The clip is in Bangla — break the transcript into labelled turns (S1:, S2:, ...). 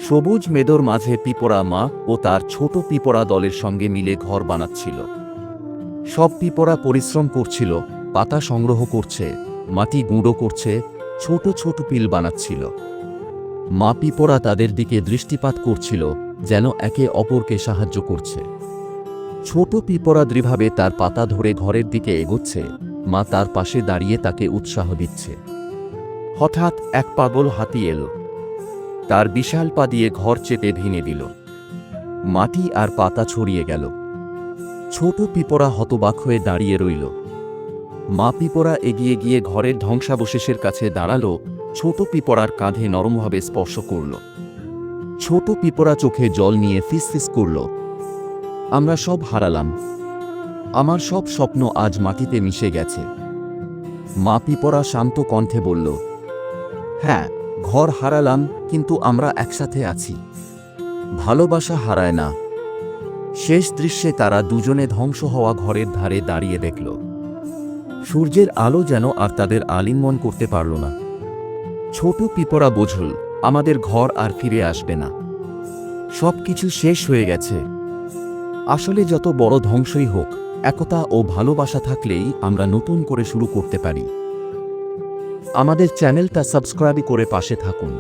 S1: সবুজ মেদর মাঝে পিঁপড়া মা ও তার ছোট পিঁপড়া দলের সঙ্গে মিলে ঘর বানাচ্ছিল। সব পিঁপড়া পরিশ্রম করছিল, পাতা সংগ্রহ করছে, মাটি গুঁড়ো করছে, ছোট ছোট পিল বানাচ্ছিল। মা পিঁপড়া তাদের দিকে দৃষ্টিপাত করছিল, যেন একে অপরকে সাহায্য করছে। ছোট পিঁপড়া দৃঢ়ভাবে তার পাতা ধরে ঘরের দিকে এগোচ্ছে, মা তার পাশে দাঁড়িয়ে তাকে উৎসাহ দিচ্ছে। হঠাৎ এক পাগল হাতি এলো। তার বিশাল পা দিয়ে ঘর চেপে ভেঙে দিল। মাটি আর পাতা ছড়িয়ে গেল। ছোট পিঁপড়া হতবাক হয়ে দাঁড়িয়ে রইল। মা পিঁপড়া এগিয়ে গিয়ে ঘরের ধ্বংসাবশেষের কাছে দাঁড়ালো, ছোট পিঁপড়ার কাঁধে নরমভাবে স্পর্শ করল। ছোট পিঁপড়া চোখে জল নিয়ে ফিসফিস করল, আমরা সব হারালাম। আমার সব স্বপ্ন আজ মাটিতে মিশে গেছে। মা পিঁপড়া শান্ত কণ্ঠে বলল, হ্যাঁ, ঘর হারালাম, কিন্তু আমরা একসাথে আছি। ভালোবাসা হারায় না। শেষ দৃশ্যে তারা দুজনে ধ্বংস হওয়া ঘরের ধারে দাঁড়িয়ে দেখল। সূর্যের আলো যেন আর তাদের আলিঙ্গন করতে পারল না। ছোট পিঁপড়া বুঝল, আমাদের ঘর আর ফিরে আসবে না। সব কিছু শেষ হয়ে গেছে। আসলে যত বড় ধ্বংসই হোক, একতা ও ভালোবাসা থাকলেই আমরা নতুন করে শুরু করতে পারি। আমাদের চ্যানেলটা সাবস্ক্রাইব করে পাশে থাকুন।